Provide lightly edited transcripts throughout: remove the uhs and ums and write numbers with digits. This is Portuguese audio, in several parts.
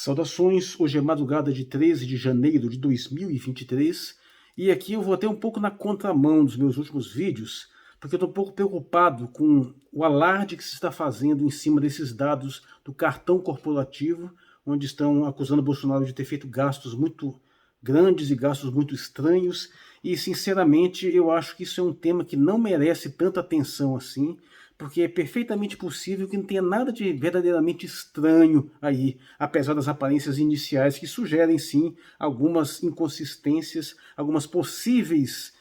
Saudações, hoje é madrugada de 13 de janeiro de 2023 e aqui eu vou até um pouco na contramão dos meus últimos vídeos, porque eu estou um pouco preocupado com o alarde que se está fazendo em cima desses dados do cartão corporativo, onde estão acusando o Bolsonaro de ter feito gastos muito grandes e gastos muito estranhos, e sinceramente eu acho que isso é um tema que não merece tanta atenção assim, porque é perfeitamente possível que não tenha nada de verdadeiramente estranho aí, apesar das aparências iniciais que sugerem sim algumas inconsistências, algumas possíveis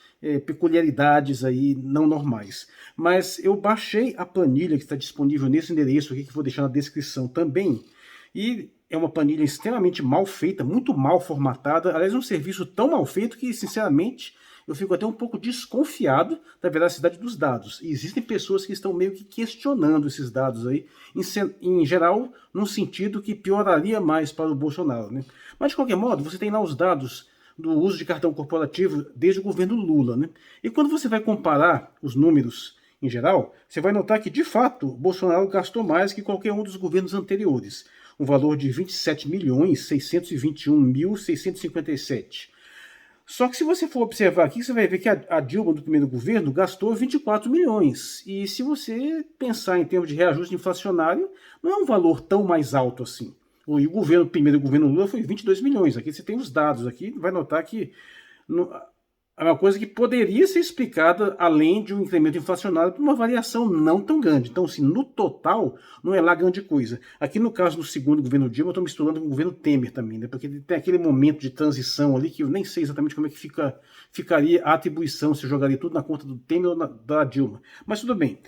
peculiaridades aí não normais. Mas eu baixei a planilha que está disponível nesse endereço aqui, que vou deixar na descrição também, e é uma planilha extremamente mal feita, muito mal formatada, aliás, um serviço tão mal feito que, sinceramente, eu fico até um pouco desconfiado da veracidade dos dados. E existem pessoas que estão meio que questionando esses dados aí, em geral, num sentido que pioraria mais para o Bolsonaro, né? Mas, de qualquer modo, você tem lá os dados do uso de cartão corporativo desde o governo Lula, né? E quando você vai comparar os números em geral, você vai notar que, de fato, Bolsonaro gastou mais que qualquer um dos governos anteriores. Um valor de 27.621.657. Só que se você for observar aqui, você vai ver que a Dilma, do primeiro governo, gastou 24 milhões. E se você pensar em termos de reajuste inflacionário, não é um valor tão mais alto assim. O primeiro governo Lula foi 22 milhões. Aqui você tem os dados, aqui vai notar que é uma coisa que poderia ser explicada, além de um incremento inflacionário, por uma variação não tão grande. Então, assim, no total, não é lá grande coisa. Aqui, no caso do segundo governo Dilma, eu estou misturando com o governo Temer também, né? Porque tem aquele momento de transição ali que eu nem sei exatamente como é que ficaria a atribuição, se jogaria tudo na conta do Temer ou da Dilma. Mas tudo bem.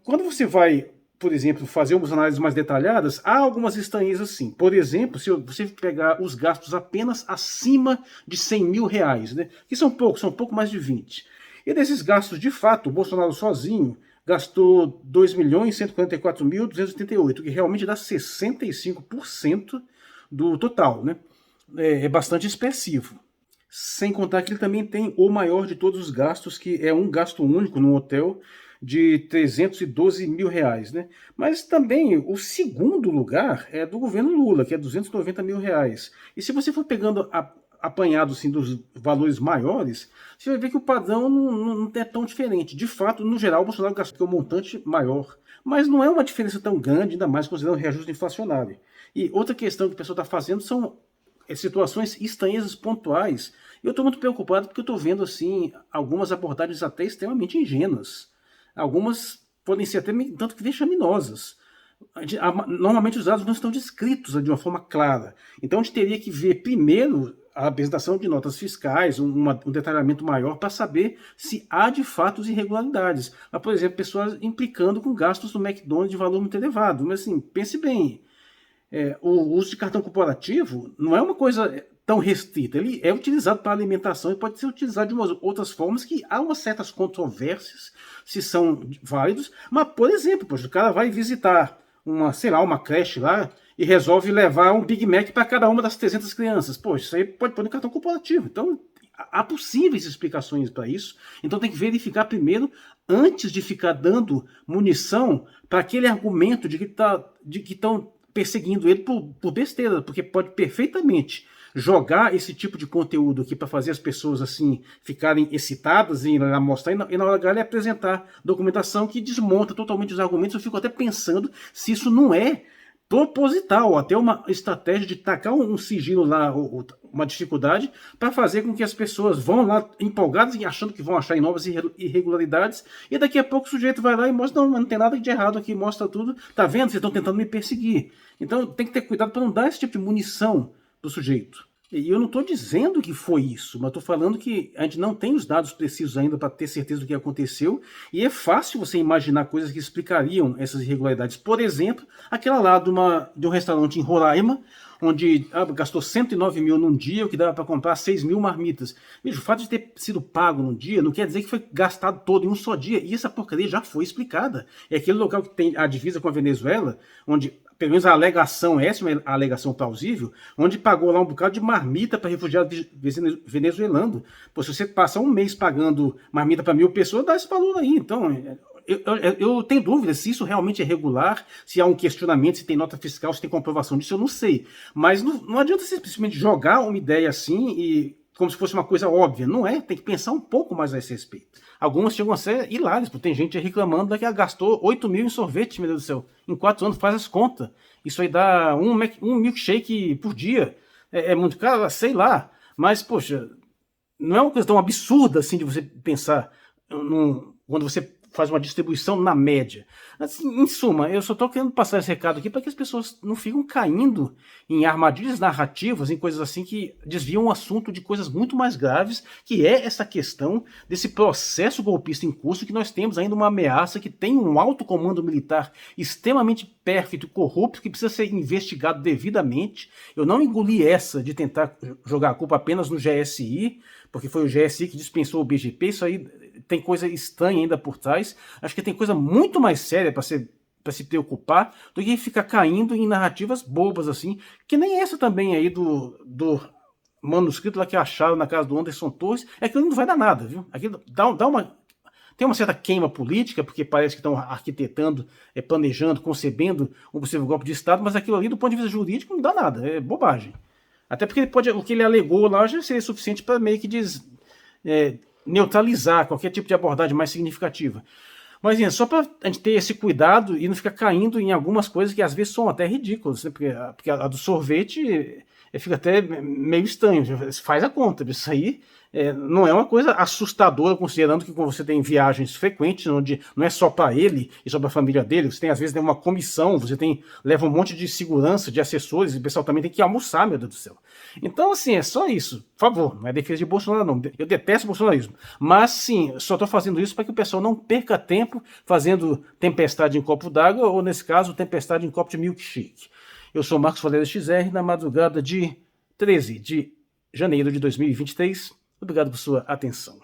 Quando você vai, por exemplo, fazer umas análises mais detalhadas, há algumas estranhezas sim. Por exemplo, se você pegar os gastos apenas acima de 100 mil reais, né, que são pouco mais de 20. E desses gastos, de fato, o Bolsonaro sozinho gastou 2.144.288, que realmente dá 65% do total, né? É bastante expressivo. Sem contar que ele também tem o maior de todos os gastos, que é um gasto único no hotel, de 312 mil reais, né? Mas também o segundo lugar é do governo Lula, que é 290 mil reais. E se você for pegando apanhado assim, dos valores maiores, você vai ver que o padrão não é tão diferente. De fato, no geral, o Bolsonaro gastou um montante maior, mas não é uma diferença tão grande, ainda mais considerando o reajuste inflacionário. E outra questão que a pessoa está fazendo são situações estranhas pontuais. Eu estou muito preocupado porque eu estou vendo assim algumas abordagens até extremamente ingênuas. Algumas podem ser até tanto que vexaminosas. Normalmente os dados não estão descritos de uma forma clara. Então a gente teria que ver primeiro a apresentação de notas fiscais, um detalhamento maior para saber se há de fato irregularidades. Mas, por exemplo, pessoas implicando com gastos do McDonald's de valor muito elevado. Mas assim, pense bem, o uso de cartão corporativo não é uma coisa tão restrita. Ele é utilizado para alimentação e pode ser utilizado de umas outras formas que há umas certas controvérsias se são válidos. Mas, por exemplo, poxa, o cara vai visitar uma creche lá e resolve levar um Big Mac para cada uma das 300 crianças. Poxa, isso aí pode pôr no cartão corporativo. Então, há possíveis explicações para isso. Então tem que verificar primeiro, antes de ficar dando munição para aquele argumento de que estão perseguindo ele por besteira, porque pode perfeitamente jogar esse tipo de conteúdo aqui para fazer as pessoas assim ficarem excitadas e mostrar, e na hora H ele apresentar documentação que desmonta totalmente os argumentos. Eu fico até pensando se isso não é proposital, até uma estratégia de tacar um sigilo lá, uma dificuldade, para fazer com que as pessoas vão lá empolgadas e achando que vão achar novas irregularidades, e daqui a pouco o sujeito vai lá e mostra, não tem nada de errado aqui, mostra tudo, tá vendo? Vocês estão tentando me perseguir. Então tem que ter cuidado para não dar esse tipo de munição para o sujeito. E eu não estou dizendo que foi isso, mas estou falando que a gente não tem os dados precisos ainda para ter certeza do que aconteceu, e é fácil você imaginar coisas que explicariam essas irregularidades. Por exemplo, aquela lá de um restaurante em Roraima, onde gastou 109 mil num dia, o que dava para comprar 6 mil marmitas. Veja, o fato de ter sido pago num dia não quer dizer que foi gastado todo em um só dia, e essa porcaria já foi explicada. É aquele local que tem a divisa com a Venezuela, onde pelo menos a alegação, essa é uma alegação plausível, onde pagou lá um bocado de marmita para refugiado venezuelano. Pô, se você passa um mês pagando marmita para 1.000 pessoas, dá esse valor aí. Então, eu tenho dúvida se isso realmente é regular, se há um questionamento, se tem nota fiscal, se tem comprovação disso, eu não sei. Mas não adianta você simplesmente jogar uma ideia assim e como se fosse uma coisa óbvia. Não é, tem que pensar um pouco mais a esse respeito. Algumas chegam a ser hilárias, porque tem gente reclamando que ela gastou 8 mil em sorvete, meu Deus do céu. Em 4 anos, faz as contas. Isso aí dá um milkshake por dia. É muito caro, sei lá. Mas, poxa, não é uma coisa tão absurda assim de você pensar quando você faz uma distribuição na média. Assim, em suma, eu só estou querendo passar esse recado aqui para que as pessoas não fiquem caindo em armadilhas narrativas, em coisas assim que desviam o assunto de coisas muito mais graves, que é essa questão desse processo golpista em curso, que nós temos ainda uma ameaça que tem um alto comando militar extremamente pérfido e corrupto, que precisa ser investigado devidamente. Eu não engoli essa de tentar jogar a culpa apenas no GSI, porque foi o GSI que dispensou o BGP, isso aí tem coisa estranha ainda por trás. Acho que tem coisa muito mais séria para se preocupar do que ficar caindo em narrativas bobas assim, que nem essa também aí do manuscrito lá que acharam na casa do Anderson Torres. Aquilo não vai dar nada, viu? Aquilo tem uma certa queima política, porque parece que estão arquitetando, planejando, concebendo um possível golpe de Estado, mas aquilo ali, do ponto de vista jurídico, não dá nada, é bobagem. Até porque o que ele alegou lá já seria suficiente para meio que neutralizar qualquer tipo de abordagem mais significativa. Mas só para a gente ter esse cuidado e não ficar caindo em algumas coisas que às vezes são até ridículas, né? Porque a do sorvete fica até meio estranho. Faz a conta, isso aí não é uma coisa assustadora, considerando que quando você tem viagens frequentes, onde não é só para ele e só para a família dele, você tem às vezes uma comissão, leva um monte de segurança, de assessores, e o pessoal também tem que almoçar, meu Deus do céu. Então, assim, é só isso. Por favor, não é defesa de Bolsonaro, não. Eu detesto o bolsonarismo. Mas, sim, só estou fazendo isso para que o pessoal não perca tempo fazendo tempestade em copo d'água, ou, nesse caso, tempestade em copo de milkshake. Eu sou Marcos Valério XR, na madrugada de 13 de janeiro de 2023. Obrigado por sua atenção.